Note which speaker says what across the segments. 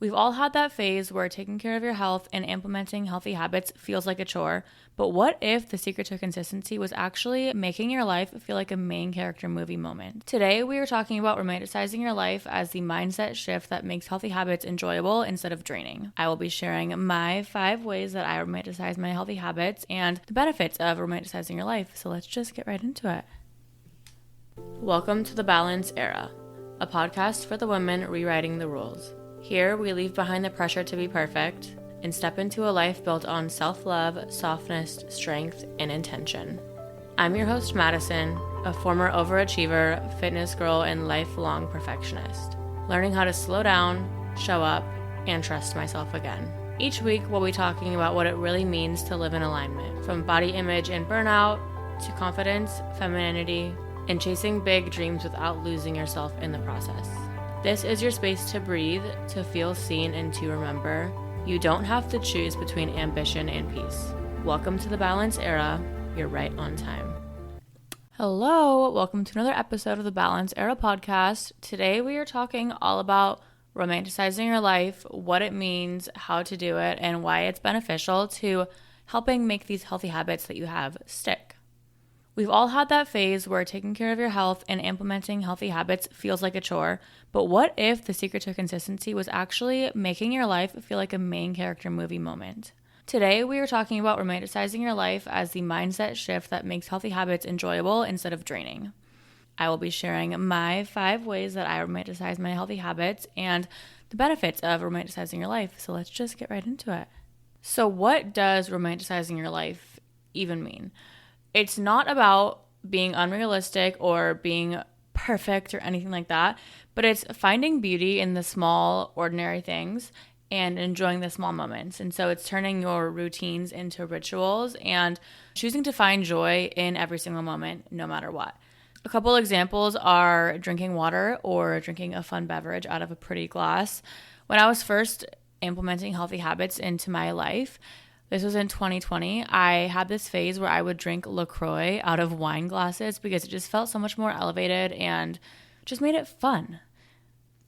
Speaker 1: We've all had that phase where taking care of your health and implementing healthy habits feels like a chore. But what if the secret to consistency was actually making your life feel like a main character movie moment? Today, we are talking about romanticizing your life as the mindset shift that makes healthy habits enjoyable instead of draining. I will be sharing my 5 ways that I romanticize my healthy habits and the benefits of romanticizing your life. So let's just get right into it. Welcome to the Balance Era, a podcast for the women rewriting the rules. Here, we leave behind the pressure to be perfect and step into a life built on self-love, softness, strength, and intention. I'm your host, Madison, a former overachiever, fitness girl, and lifelong perfectionist, learning how to slow down, show up, and trust myself again. Each week, we'll be talking about what it really means to live in alignment, from body image and burnout to confidence, femininity, and chasing big dreams without losing yourself in the process. This is your space to breathe, to feel seen, and to remember, you don't have to choose between ambition and peace. Welcome to the Balance Era. You're right on time. Hello, welcome to another episode of the Balance Era podcast. Today we are talking all about romanticizing your life, what it means, how to do it, and why it's beneficial to helping make these healthy habits that you have stick. We've all had that phase where taking care of your health and implementing healthy habits feels like a chore, but what if the secret to consistency was actually making your life feel like a main character movie moment? Today, we are talking about romanticizing your life as the mindset shift that makes healthy habits enjoyable instead of draining. I will be sharing my 5 ways that I romanticize my healthy habits and the benefits of romanticizing your life, so let's just get right into it. So what does romanticizing your life even mean? It's not about being unrealistic or being perfect or anything like that, but it's finding beauty in the small, ordinary things and enjoying the small moments. And so it's turning your routines into rituals and choosing to find joy in every single moment, no matter what. A couple examples are drinking water or drinking a fun beverage out of a pretty glass. When I was first implementing healthy habits into my life, this was in 2020. I had this phase where I would drink LaCroix out of wine glasses because it just felt so much more elevated and just made it fun.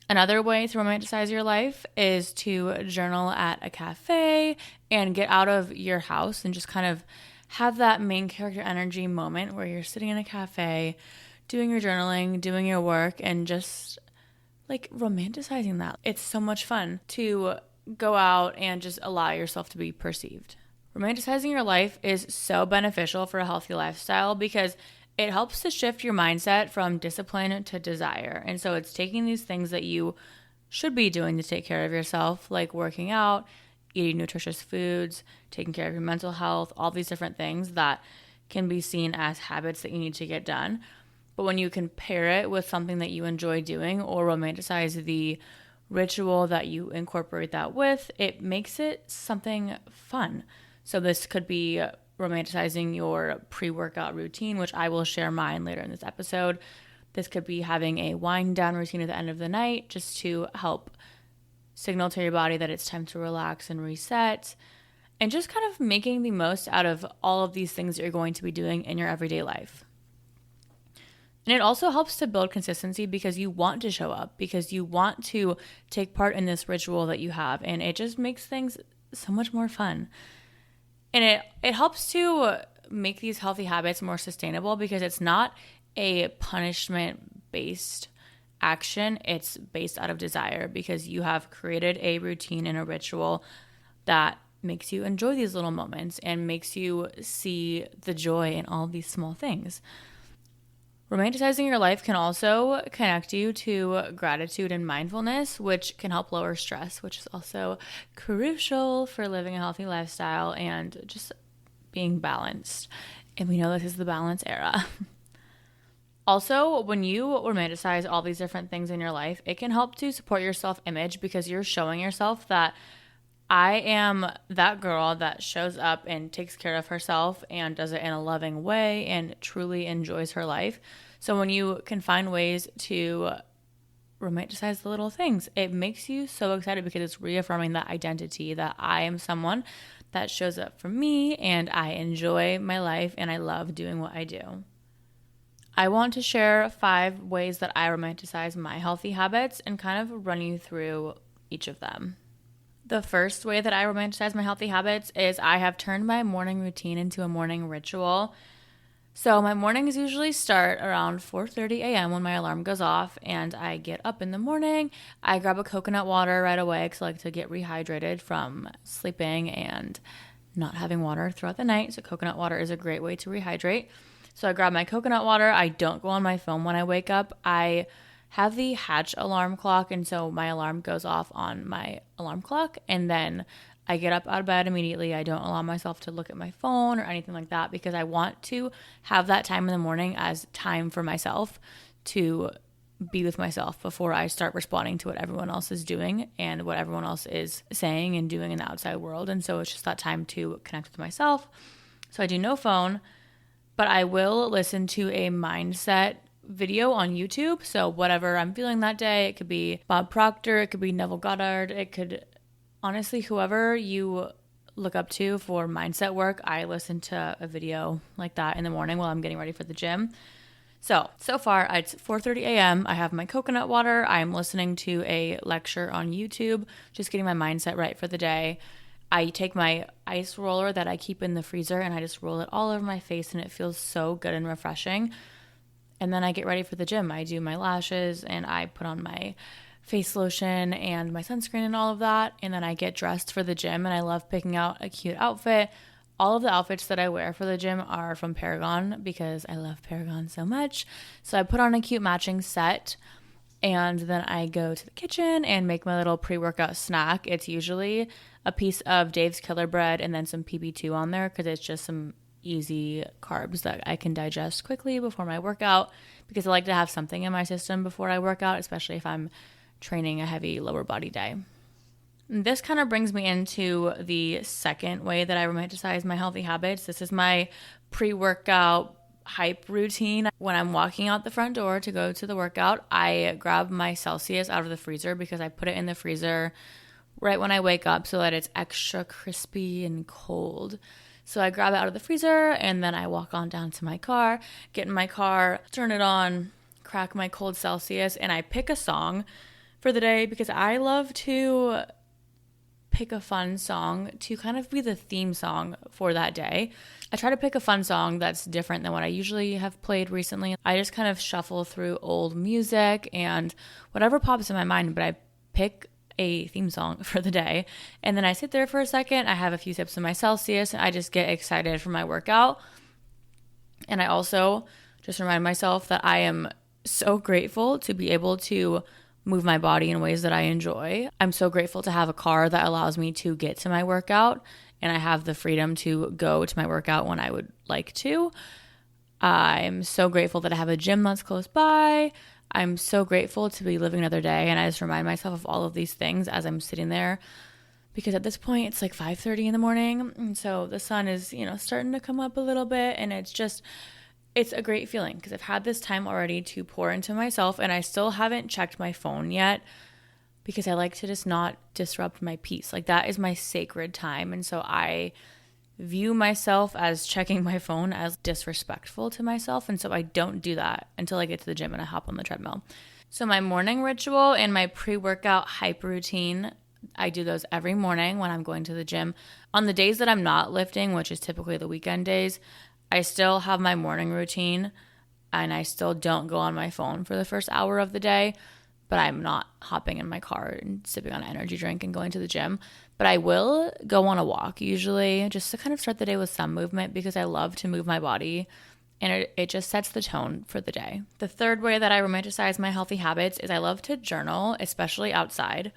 Speaker 1: Another way to romanticize your life is to journal at a cafe and get out of your house and just kind of have that main character energy moment where you're sitting in a cafe, doing your journaling, doing your work, and just like romanticizing that. It's so much fun to go out and just allow yourself to be perceived. Romanticizing your life is so beneficial for a healthy lifestyle because it helps to shift your mindset from discipline to desire. And so it's taking these things that you should be doing to take care of yourself, like working out, eating nutritious foods, taking care of your mental health, all these different things that can be seen as habits that you need to get done. But when you can pair it with something that you enjoy doing or romanticize the ritual that you incorporate that with, it makes it something fun. So this could be romanticizing your pre-workout routine, which I will share mine later in this episode. This could be having a wind down routine at the end of the night just to help signal to your body that it's time to relax and reset, and just kind of making the most out of all of these things that you're going to be doing in your everyday life. And it also helps to build consistency because you want to show up, because you want to take part in this ritual that you have. And it just makes things so much more fun. And it helps to make these healthy habits more sustainable because it's not a punishment-based action. It's based out of desire because you have created a routine and a ritual that makes you enjoy these little moments and makes you see the joy in all these small things. Romanticizing your life can also connect you to gratitude and mindfulness, which can help lower stress, which is also crucial for living a healthy lifestyle and just being balanced. And we know this is the balance era. Also, when you romanticize all these different things in your life, it can help to support your self-image because you're showing yourself that I am that girl that shows up and takes care of herself and does it in a loving way and truly enjoys her life. So when you can find ways to romanticize the little things, it makes you so excited because it's reaffirming that identity that I am someone that shows up for me and I enjoy my life and I love doing what I do. I want to share 5 ways that I romanticize my healthy habits and kind of run you through each of them. The first way that I romanticize my healthy habits is I have turned my morning routine into a morning ritual. So my mornings usually start around 4:30 a.m. when my alarm goes off, and I get up in the morning. I grab a coconut water right away because I like to get rehydrated from sleeping and not having water throughout the night. So coconut water is a great way to rehydrate. So I grab my coconut water. I don't go on my phone when I wake up. I have the Hatch alarm clock, and so my alarm goes off on my alarm clock, and then I get up out of bed immediately. I don't allow myself to look at my phone or anything like that because I want to have that time in the morning as time for myself to be with myself before I start responding to what everyone else is doing and what everyone else is saying and doing in the outside world. And so it's just that time to connect with myself. So I do no phone, but I will listen to a mindset video on YouTube. So whatever I'm feeling that day, it could be Bob Proctor, it could be Neville Goddard, it could honestly whoever you look up to for mindset work. I listen to a video like that in the morning while I'm getting ready for the gym. So far it's 4:30 a.m. I have my coconut water. I'm listening to a lecture on YouTube, just getting my mindset right for the day. I take my ice roller that I keep in the freezer and I just roll it all over my face, and it feels so good and refreshing. And then I get ready for the gym. I do my lashes and I put on my face lotion and my sunscreen and all of that. And then I get dressed for the gym, and I love picking out a cute outfit. All of the outfits that I wear for the gym are from Paragon because I love Paragon so much. So I put on a cute matching set, and then I go to the kitchen and make my little pre-workout snack. It's usually a piece of Dave's Killer Bread and then some PB2 on there because it's just some easy carbs that I can digest quickly before my workout, because I like to have something in my system before I work out, especially if I'm training a heavy lower body day. And this kind of brings me into the second way that I romanticize my healthy habits. This is my pre-workout hype routine. When I'm walking out the front door to go to the workout, I grab my Celsius out of the freezer because I put it in the freezer right when I wake up so that it's extra crispy and cold. So I grab it out of the freezer, and then I walk on down to my car, get in my car, turn it on, crack my cold Celsius, and I pick a song for the day because I love to pick a fun song to kind of be the theme song for that day. I try to pick a fun song that's different than what I usually have played recently. I just kind of shuffle through old music and whatever pops in my mind, but I pick a theme song for the day. And then I sit there for a second. I have a few sips of my Celsius, and I just get excited for my workout. And I also just remind myself that I am so grateful to be able to move my body in ways that I enjoy. I'm so grateful to have a car that allows me to get to my workout, and I have the freedom to go to my workout when I would like to. I'm so grateful that I have a gym that's close by. I'm so grateful to be living another day, and I just remind myself of all of these things as I'm sitting there, because at this point it's like 5:30 in the morning, and so the sun is, starting to come up a little bit, and it's a great feeling because I've had this time already to pour into myself, and I still haven't checked my phone yet because I like to just not disrupt my peace. Like, that is my sacred time, and so I view myself as checking my phone as disrespectful to myself, and so I don't do that until I get to the gym and I hop on the treadmill. So my morning ritual and my pre-workout hype routine, I do those every morning when I'm going to the gym. On the days that I'm not lifting, which is typically the weekend days, I still have my morning routine, and I still don't go on my phone for the first hour of the day, but I'm not hopping in my car and sipping on an energy drink and going to the gym. But I will go on a walk usually just to kind of start the day with some movement because I love to move my body, and it just sets the tone for the day. The third way that I romanticize my healthy habits is I love to journal, especially outside.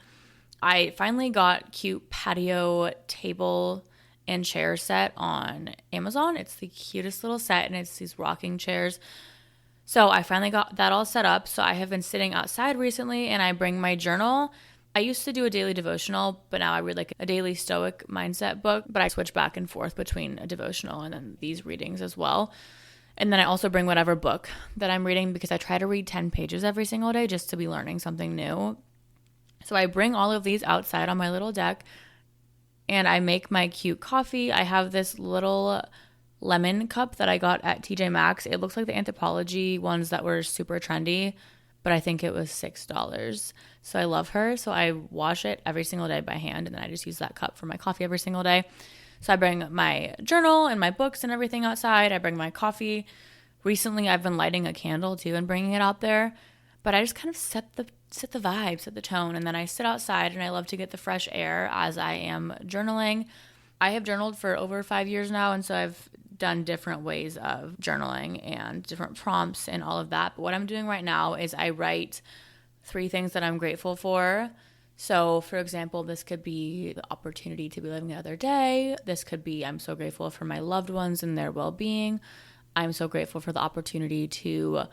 Speaker 1: I finally got cute patio table and chair set on Amazon. It's the cutest little set, and it's these rocking chairs. So I finally got that all set up. So I have been sitting outside recently, and I bring my journal. I used to do a daily devotional, but now I read like a daily stoic mindset book, but I switch back and forth between a devotional and then these readings as well. And then I also bring whatever book that I'm reading because I try to read 10 pages every single day just to be learning something new. So I bring all of these outside on my little deck, and I make my cute coffee. I have this little lemon cup that I got at TJ Maxx. It looks like the Anthropologie ones that were super trendy. but I think it was $6. So I love her. So I wash it every single day by hand, and then I just use that cup for my coffee every single day. So I bring my journal and my books and everything outside. I bring my coffee. Recently, I've been lighting a candle too and bringing it out there. But I just kind of set the vibe, set the tone, and then I sit outside and I love to get the fresh air as I am journaling. I have journaled for over 5 years now, and so I've done different ways of journaling and different prompts and all of that. But what I'm doing right now is I write 3 things that I'm grateful for. So, for example, this could be the opportunity to be living another day. This could be I'm so grateful for my loved ones and their well-being. I'm so grateful for the opportunity to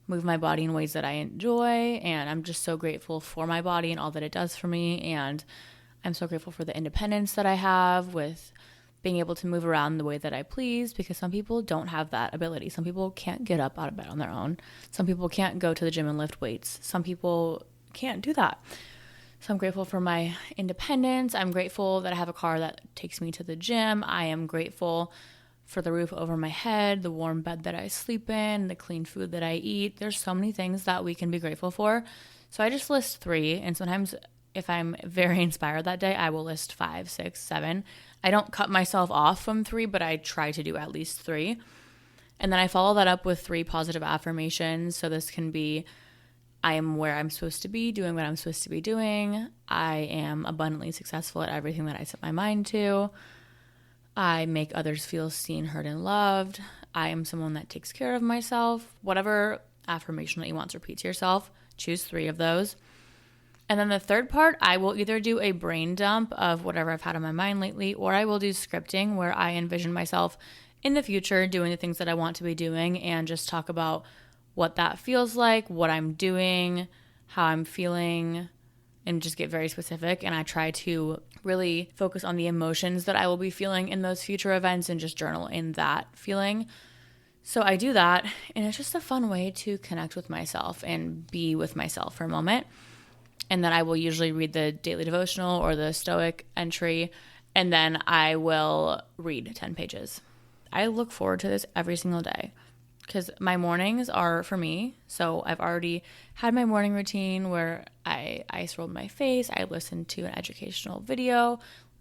Speaker 1: move my body in ways that I enjoy, and I'm just so grateful for my body and all that it does for me, and I'm so grateful for the independence that I have with being able to move around the way that I please, because some people don't have that ability. Some people can't get up out of bed on their own. Some people can't go to the gym and lift weights. Some people can't do that. So I'm grateful for my independence. I'm grateful that I have a car that takes me to the gym. I am grateful for the roof over my head, the warm bed that I sleep in, the clean food that I eat. There's so many things that we can be grateful for. So I just list 3, and sometimes if I'm very inspired that day, I will list 5, 6, 7. I don't cut myself off from 3, but I try to do at least 3. And then I follow that up with 3 positive affirmations. So this can be, I am where I'm supposed to be, doing what I'm supposed to be doing. I am abundantly successful at everything that I set my mind to. I make others feel seen, heard, and loved. I am someone that takes care of myself. Whatever affirmation that you want to repeat to yourself, choose 3 of those. And then the third part, I will either do a brain dump of whatever I've had on my mind lately, or I will do scripting where I envision myself in the future doing the things that I want to be doing and just talk about what that feels like, what I'm doing, how I'm feeling, and just get very specific. And I try to really focus on the emotions that I will be feeling in those future events and just journal in that feeling. So I do that, and it's just a fun way to connect with myself and be with myself for a moment. And then I will usually read the daily devotional or the Stoic entry, and then I will read 10 pages. I look forward to this every single day because my mornings are for me. So I've already had my morning routine where I ice rolled my face. I listened to an educational video,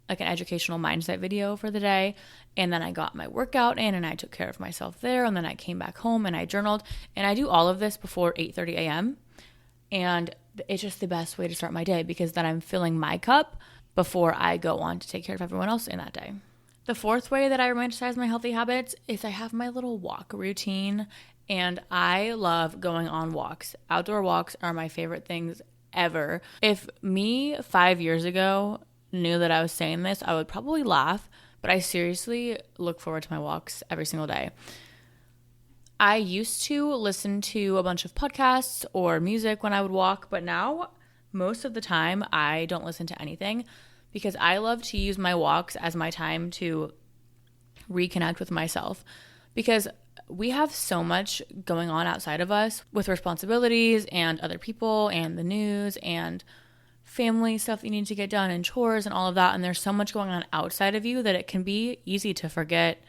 Speaker 1: like an educational mindset video for the day. And then I got my workout in and I took care of myself there. And then I came back home and I journaled. And I do all of this before 8:30 a.m. And it's just the best way to start my day because then I'm filling my cup before I go on to take care of everyone else in that day. The 4th way that I romanticize my healthy habits is I have my little walk routine, and I love going on walks. Outdoor walks are my favorite things ever. If me 5 years ago knew that I was saying this, I would probably laugh, but I seriously look forward to my walks every single day. I used to listen to a bunch of podcasts or music when I would walk, but now most of the time I don't listen to anything because I love to use my walks as my time to reconnect with myself because we have so much going on outside of us with responsibilities and other people and the news and family stuff that you need to get done and chores and all of that. And there's so much going on outside of you that it can be easy to forget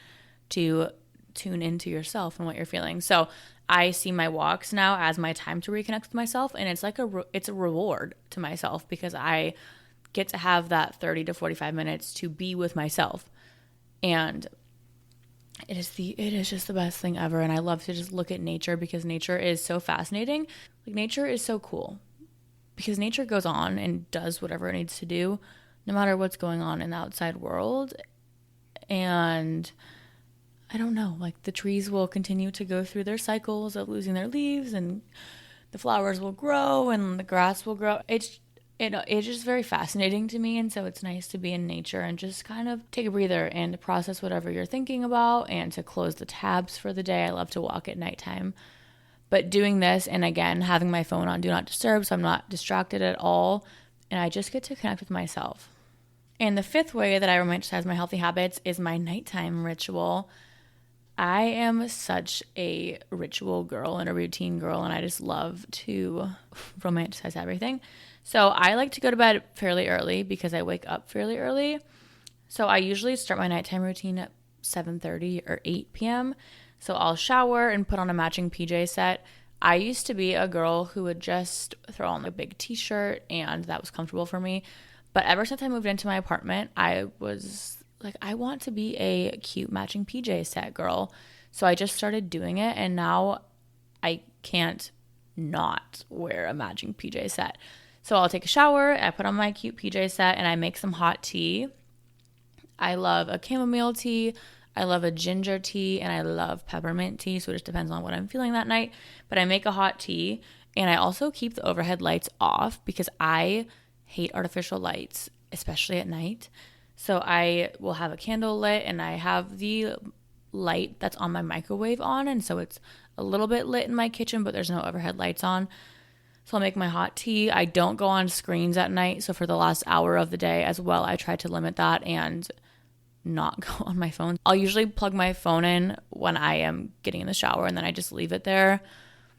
Speaker 1: to tune into yourself and what you're feeling. So I see my walks now as my time to reconnect with myself, and it's like it's a reward to myself because I get to have that 30 to 45 minutes to be with myself, and it is just the best thing ever. And I love to just look at nature because nature is so fascinating. Like nature is so cool because nature goes on and does whatever it needs to do, no matter what's going on in the outside world, and I don't know, like the trees will continue to go through their cycles of losing their leaves and the flowers will grow and the grass will grow. It's just very fascinating to me. And so it's nice to be in nature and just kind of take a breather and process whatever you're thinking about and to close the tabs for the day. I love to walk at nighttime. But doing this and again, having my phone on Do Not Disturb so I'm not distracted at all. And I just get to connect with myself. And the 5th way that I romanticize my healthy habits is my nighttime ritual. I am such a ritual girl and a routine girl, and I just love to romanticize everything. So I like to go to bed fairly early because I wake up fairly early. So I usually start my nighttime routine at 7:30 or 8 p.m. So I'll shower and put on a matching PJ set. I used to be a girl who would just throw on a big t-shirt and that was comfortable for me. But ever since I moved into my apartment, I was like, I want to be a cute matching PJ set girl. So I just started doing it, and now I can't not wear a matching PJ set. So I'll take a shower, I put on my cute PJ set, and I make some hot tea. I love a chamomile tea, I love a ginger tea, and I love peppermint tea. So it just depends on what I'm feeling that night. But I make a hot tea, and I also keep the overhead lights off because I hate artificial lights, especially at night. So I will have a candle lit, and I have the light that's on my microwave on, and so it's a little bit lit in my kitchen, but there's no overhead lights on. So I'll make my hot tea. I don't go on screens at night, so for the last hour of the day as well, I try to limit that and not go on my phone. I'll usually plug my phone in when I am getting in the shower, and then I just leave it there.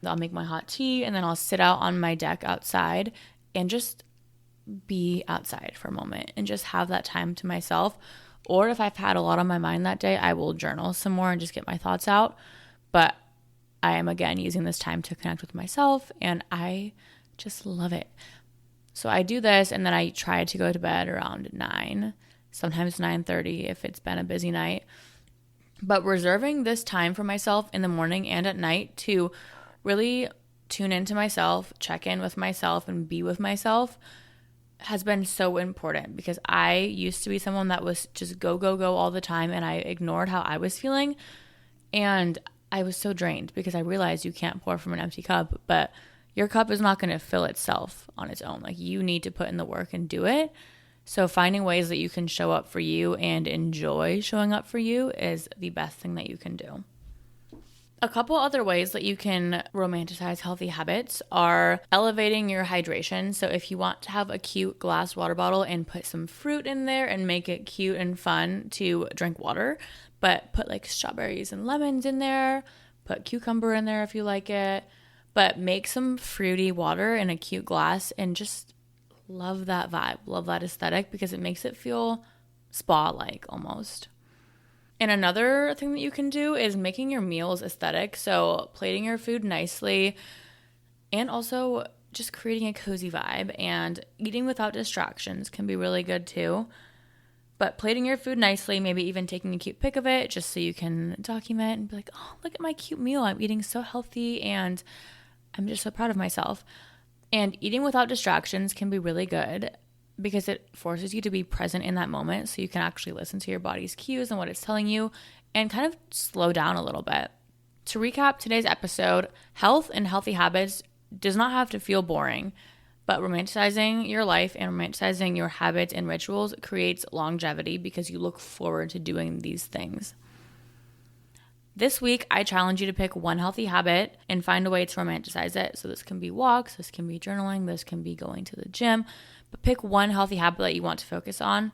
Speaker 1: I'll make my hot tea, and then I'll sit out on my deck outside and just be outside for a moment and just have that time to myself. Or if I've had a lot on my mind that day, I will journal some more and just get my thoughts out. But I am, again, using this time to connect with myself, and I just love it. So I do this, and then I try to go to bed around 9, sometimes 9:30 if it's been a busy night. But reserving this time for myself in the morning and at night to really tune into myself, check in with myself, and be with myself has been so important, because I used to be someone that was just go, go, go all the time, and I ignored how I was feeling, and I was so drained because I realized you can't pour from an empty cup, but your cup is not going to fill itself on its own. Like, you need to put in the work and do it. So finding ways that you can show up for you and enjoy showing up for you is the best thing that you can do. A couple other ways that you can romanticize healthy habits are elevating your hydration. So if you want to have a cute glass water bottle and put some fruit in there and make it cute and fun to drink water, but put like strawberries and lemons in there, put cucumber in there if you like it, but make some fruity water in a cute glass and just love that vibe, love that aesthetic, because it makes it feel spa-like almost. And another thing that you can do is making your meals aesthetic. So plating your food nicely, and also just creating a cozy vibe, and eating without distractions can be really good too. But plating your food nicely, maybe even taking a cute pic of it just so you can document and be like, oh, look at my cute meal. I'm eating so healthy and I'm just so proud of myself. And eating without distractions can be really good, because it forces you to be present in that moment, so you can actually listen to your body's cues and what it's telling you and kind of slow down a little bit. To recap today's episode, health and healthy habits does not have to feel boring, but romanticizing your life and romanticizing your habits and rituals creates longevity because you look forward to doing these things. This week, I challenge you to pick one healthy habit and find a way to romanticize it. So this can be walks, this can be journaling, this can be going to the gym, but pick one healthy habit that you want to focus on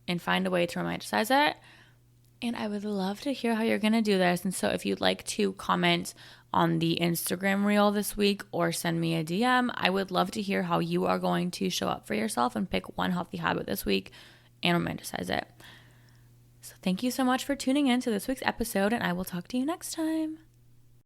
Speaker 1: and find a way to romanticize it. And I would love to hear how you're going to do this. And so if you'd like to comment on the Instagram reel this week or send me a DM, I would love to hear how you are going to show up for yourself and pick one healthy habit this week and romanticize it. So thank you so much for tuning in to this week's episode, and I will talk to you next time.